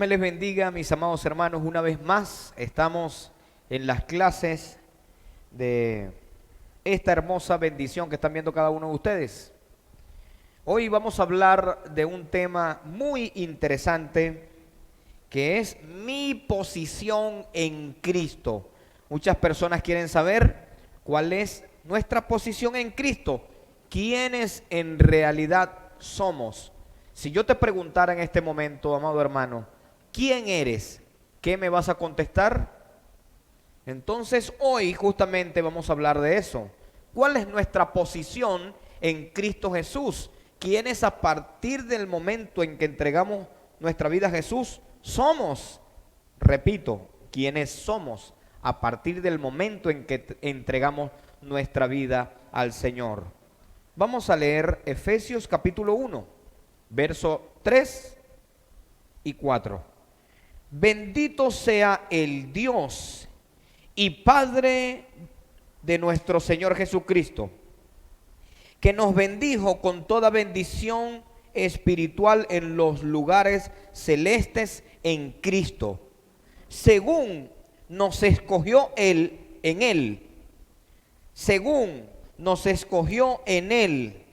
me les bendiga, mis amados hermanos. Una vez más estamos en las clases de esta hermosa bendición que están viendo cada uno de ustedes. Hoy vamos a hablar de un tema muy interesante que es mi posición en Cristo. Muchas personas quieren saber cuál es nuestra posición en Cristo, quiénes en realidad somos. Si yo te preguntara en este momento, amado hermano, ¿quién eres? ¿Qué me vas a contestar? Entonces hoy justamente vamos a hablar de eso. ¿Cuál es nuestra posición en Cristo Jesús? ¿Quiénes a partir del momento en que entregamos nuestra vida a Jesús somos? Repito, ¿quiénes somos a partir del momento en que entregamos nuestra vida al Señor? Vamos a leer Efesios capítulo 1. Verso 3 y 4. Bendito sea el Dios y Padre de nuestro Señor Jesucristo, que nos bendijo con toda bendición espiritual en los lugares celestes en Cristo, según nos escogió según nos escogió en Él,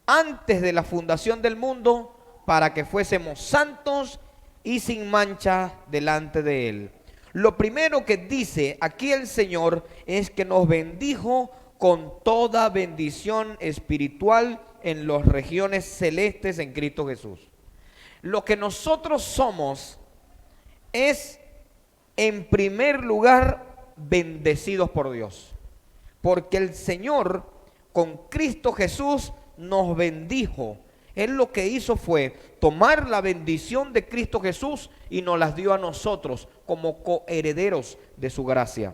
antes de la fundación del mundo, para que fuésemos santos y sin mancha delante de Él. Lo primero que dice aquí el Señor es que nos bendijo con toda bendición espiritual en las regiones celestes en Cristo Jesús. Lo que nosotros somos es, en primer lugar, bendecidos por Dios, porque el Señor con Cristo Jesús nos bendijo. Él lo que hizo fue tomar la bendición de Cristo Jesús y nos las dio a nosotros como coherederos de su gracia.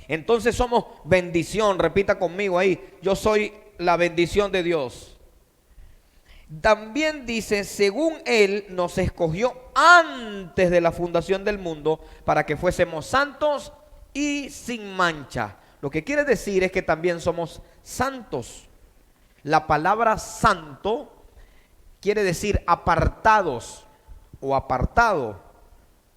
Entonces somos bendición, repita conmigo ahí, yo soy la bendición de Dios. También dice, según Él nos escogió antes de la fundación del mundo para que fuésemos santos y sin mancha. Lo que quiere decir es que también somos santos. La palabra santo quiere decir apartados o apartado.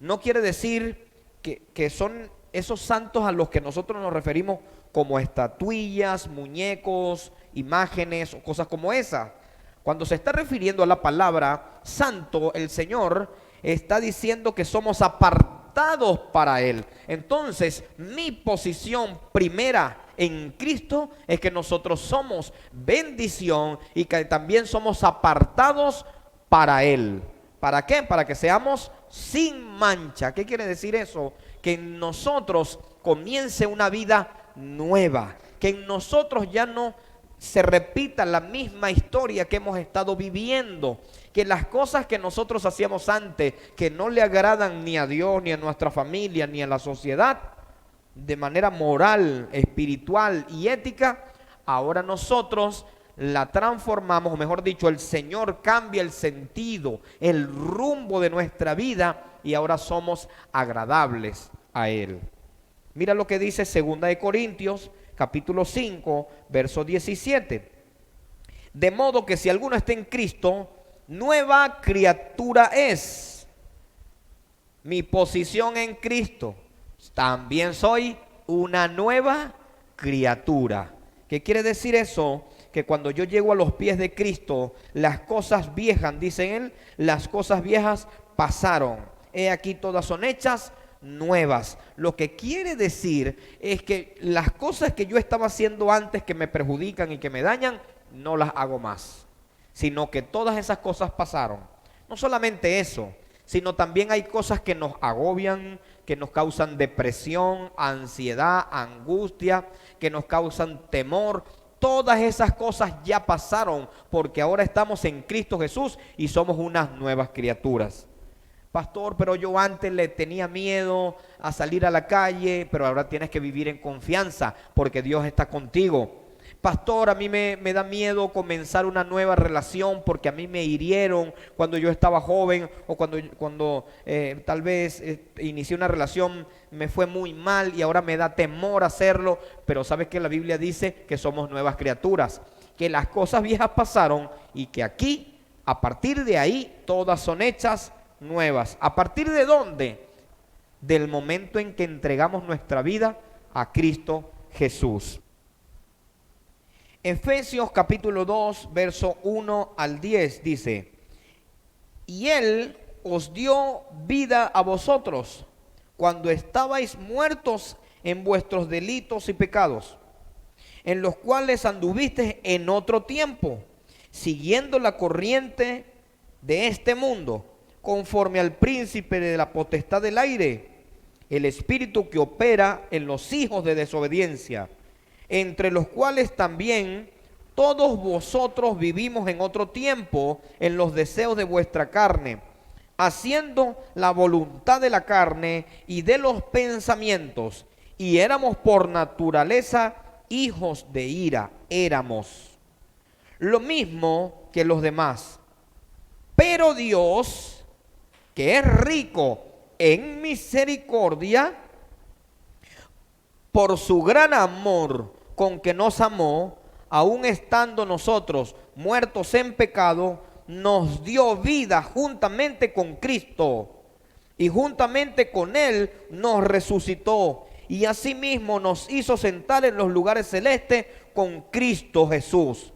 No quiere decir que son esos santos a los que nosotros nos referimos como estatuillas, muñecos, imágenes o cosas como esas. Cuando se está refiriendo a la palabra santo, el Señor está diciendo que somos apartados para Él. Entonces, mi posición primera en Cristo es que nosotros somos bendición y que también somos apartados para Él. ¿Para qué? Para que seamos sin mancha. ¿Qué quiere decir eso? Que en nosotros comience una vida nueva, que en nosotros ya no se repita la misma historia que hemos estado viviendo, que las cosas que nosotros hacíamos antes, que no le agradan ni a Dios, ni a nuestra familia, ni a la sociedad, de manera moral, espiritual y ética, ahora nosotros la transformamos, o mejor dicho, el Señor cambia el sentido, el rumbo de nuestra vida y ahora somos agradables a Él. Mira lo que dice 2 Corintios capítulo 5, verso 17. De modo que si alguno está en Cristo, nueva criatura es. Mi posición en Cristo, también soy una nueva criatura. ¿Qué quiere decir eso? Que cuando yo llego a los pies de Cristo, las cosas viejas, dice Él, las cosas viejas pasaron. He aquí todas son hechas nuevas. Lo que quiere decir es que las cosas que yo estaba haciendo antes que me perjudican y que me dañan, no las hago más, sino que todas esas cosas pasaron. No solamente eso, sino también hay cosas que nos agobian, que nos causan depresión, ansiedad, angustia, que nos causan temor. Todas esas cosas ya pasaron porque ahora estamos en Cristo Jesús y somos unas nuevas criaturas. Pastor, pero yo antes le tenía miedo a salir a la calle, pero ahora tienes que vivir en confianza porque Dios está contigo. Pastor, a mí me da miedo comenzar una nueva relación porque a mí me hirieron cuando yo estaba joven o cuando tal vez inicié una relación, me fue muy mal y ahora me da temor hacerlo. Pero sabes que la Biblia dice que somos nuevas criaturas, que las cosas viejas pasaron y que aquí, a partir de ahí, todas son hechas nuevas. ¿A partir de dónde? Del momento en que entregamos nuestra vida a Cristo Jesús. Efesios capítulo 2, verso 1 al 10 dice: y Él os dio vida a vosotros cuando estabais muertos en vuestros delitos y pecados, en los cuales anduvisteis en otro tiempo, siguiendo la corriente de este mundo, conforme al príncipe de la potestad del aire, el espíritu que opera en los hijos de desobediencia, entre los cuales también todos vosotros vivimos en otro tiempo en los deseos de vuestra carne, haciendo la voluntad de la carne y de los pensamientos, y éramos por naturaleza hijos de ira, éramos lo mismo que los demás. Pero Dios, que es rico en misericordia, por su gran amor con que nos amó, aun estando nosotros muertos en pecado, nos dio vida juntamente con Cristo, y juntamente con Él nos resucitó, y asimismo nos hizo sentar en los lugares celestes con Cristo Jesús,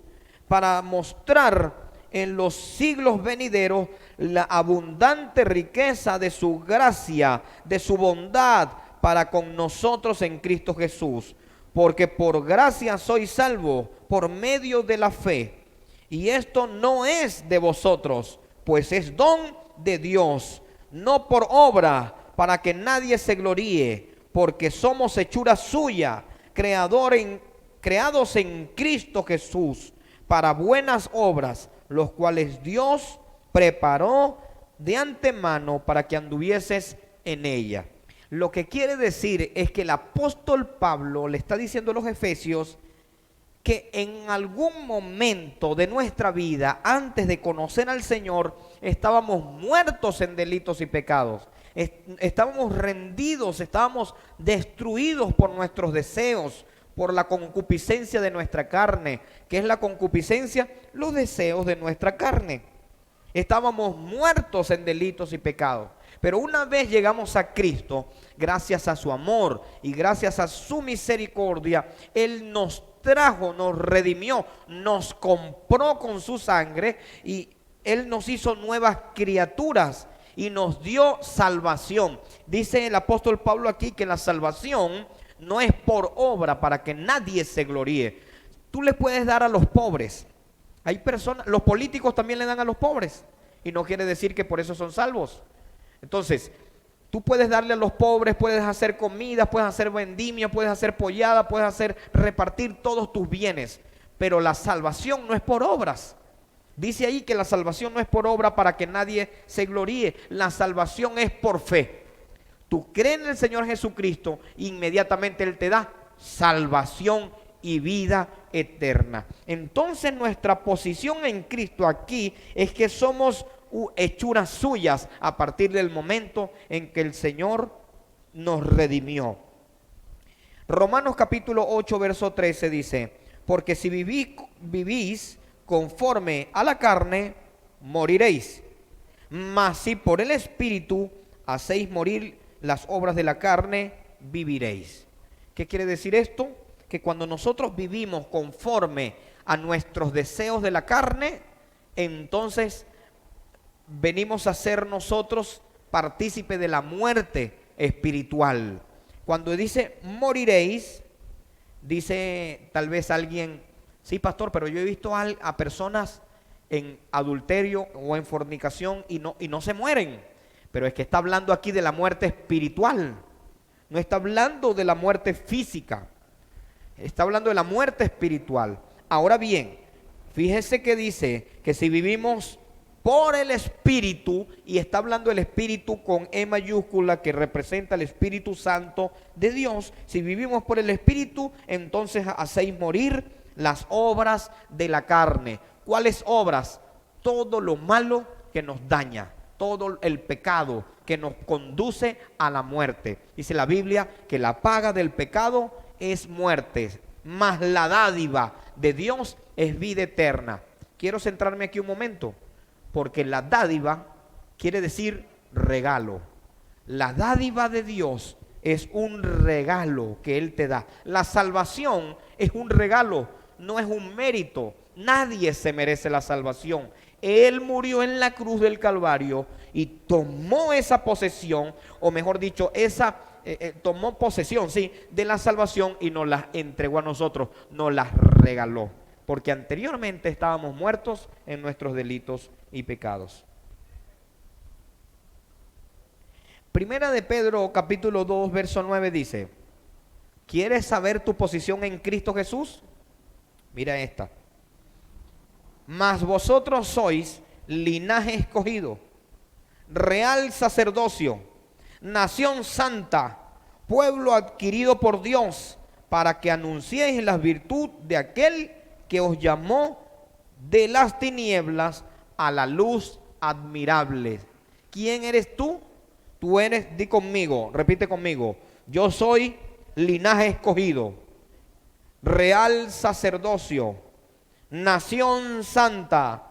para mostrar en los siglos venideros la abundante riqueza de su gracia, de su bondad para con nosotros en Cristo Jesús. Porque por gracia sois salvos por medio de la fe. Y esto no es de vosotros, pues es don de Dios, no por obra, para que nadie se gloríe, porque somos hechura suya, creados en Cristo Jesús, para buenas obras, los cuales Dios preparó de antemano para que anduvieses en ella. Lo que quiere decir es que el apóstol Pablo le está diciendo a los efesios que en algún momento de nuestra vida, antes de conocer al Señor, estábamos muertos en delitos y pecados. Estábamos rendidos, estábamos destruidos por nuestros deseos, por la concupiscencia de nuestra carne. ¿Qué es la concupiscencia? Los deseos de nuestra carne. Estábamos muertos en delitos y pecados. Pero una vez llegamos a Cristo, gracias a su amor y gracias a su misericordia, Él nos trajo, nos redimió, nos compró con su sangre y Él nos hizo nuevas criaturas y nos dio salvación. Dice el apóstol Pablo aquí que la salvación no es por obra para que nadie se gloríe. Tú le puedes dar a los pobres. Hay personas, los políticos también le dan a los pobres y no quiere decir que por eso son salvos. Entonces, tú puedes darle a los pobres, puedes hacer comidas, puedes hacer vendimia, puedes hacer pollada, puedes repartir todos tus bienes, pero la salvación no es por obras. Dice ahí que la salvación no es por obra para que nadie se gloríe. La salvación es por fe. Tú crees en el Señor Jesucristo, inmediatamente Él te da salvación y vida eterna. Entonces nuestra posición en Cristo aquí es que somos hechuras suyas a partir del momento en que el Señor nos redimió. Romanos capítulo 8 verso 13 dice: porque si vivís conforme a la carne, moriréis, mas si por el Espíritu hacéis morir las obras de la carne, viviréis. ¿Qué quiere decir esto? Que cuando nosotros vivimos conforme a nuestros deseos de la carne, entonces venimos a ser nosotros partícipe de la muerte espiritual. Cuando dice moriréis, dice tal vez alguien: sí, pastor, pero yo he visto a personas en adulterio o en fornicación y no se mueren. Pero es que está hablando aquí de la muerte espiritual, no está hablando de la muerte física, está hablando de la muerte espiritual. Ahora bien, fíjese que dice que si vivimos por el Espíritu, y está hablando del Espíritu con E mayúscula, que representa el Espíritu Santo de Dios. Si vivimos por el Espíritu, entonces hacéis morir las obras de la carne. ¿Cuáles obras? Todo lo malo que nos daña, todo el pecado que nos conduce a la muerte. Dice la Biblia que la paga del pecado es muerte, mas la dádiva de Dios es vida eterna. Quiero centrarme aquí un momento, porque la dádiva quiere decir regalo. La dádiva de Dios es un regalo que Él te da. La salvación es un regalo, no es un mérito. Nadie se merece la salvación. Él murió en la cruz del Calvario y tomó esa posesión, o mejor dicho, tomó posesión, sí, de la salvación y nos la entregó a nosotros, nos la regaló. Porque anteriormente estábamos muertos en nuestros delitos y pecados. Primera de Pedro capítulo 2 verso 9 dice: ¿quieres saber tu posición en Cristo Jesús? Mira esta. Mas vosotros sois linaje escogido, real sacerdocio, nación santa, pueblo adquirido por Dios, para que anunciéis la virtud de aquel que os llamó de las tinieblas a la luz admirable. ¿Quién eres tú? Tú eres, di conmigo, repite conmigo: yo soy linaje escogido, real sacerdocio, nación santa,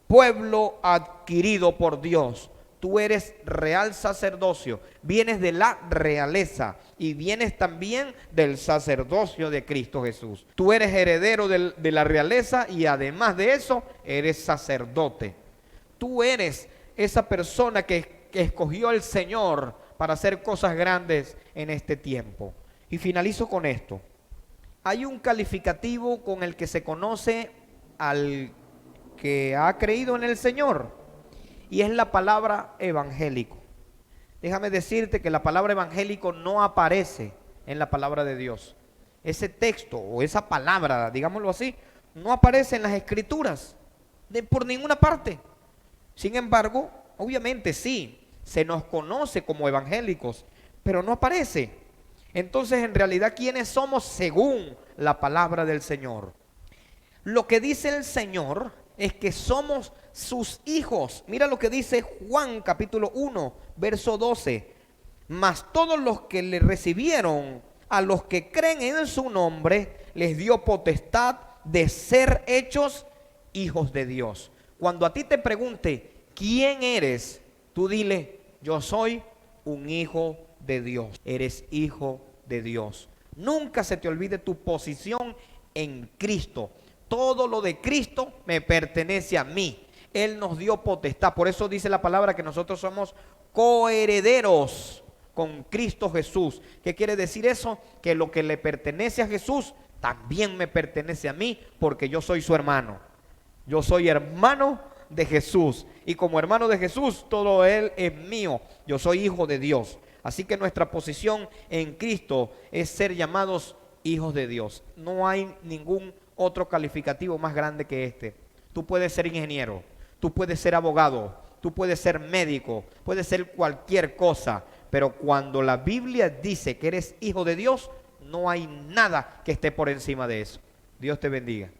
pueblo adquirido por Dios. Tú eres real sacerdocio, vienes de la realeza y vienes también del sacerdocio de Cristo Jesús. Tú eres heredero de la realeza y además de eso eres sacerdote. Tú eres esa persona que escogió el Señor para hacer cosas grandes en este tiempo. Y finalizo con esto. Hay un calificativo con el que se conoce al que ha creído en el Señor, y es la palabra evangélico. Déjame decirte que la palabra evangélico no aparece en la palabra de Dios. Ese texto o esa palabra, digámoslo así, no aparece en las escrituras por ninguna parte. Sin embargo, obviamente sí, se nos conoce como evangélicos, pero no aparece. Entonces, en realidad, ¿quiénes somos según la palabra del Señor? Lo que dice el Señor es que somos sus hijos. Mira lo que dice Juan capítulo 1, verso 12. Mas todos los que le recibieron, a los que creen en su nombre, les dio potestad de ser hechos hijos de Dios. Cuando a ti te pregunte, ¿quién eres? Tú dile, yo soy un hijo de Dios. Eres hijo de Dios. Nunca se te olvide tu posición en Cristo. Todo lo de Cristo me pertenece a mí. Él nos dio potestad. Por eso dice la palabra que nosotros somos coherederos con Cristo Jesús. ¿Qué quiere decir eso? Que lo que le pertenece a Jesús también me pertenece a mí, porque yo soy su hermano. Yo soy hermano de Jesús, y como hermano de Jesús todo Él es mío. Yo soy hijo de Dios. Así que nuestra posición en Cristo es ser llamados hijos de Dios. No hay ningún otro calificativo más grande que este. Tú puedes ser ingeniero, tú puedes ser abogado, tú puedes ser médico, puedes ser cualquier cosa, pero cuando la Biblia dice que eres hijo de Dios, no hay nada que esté por encima de eso. Dios te bendiga.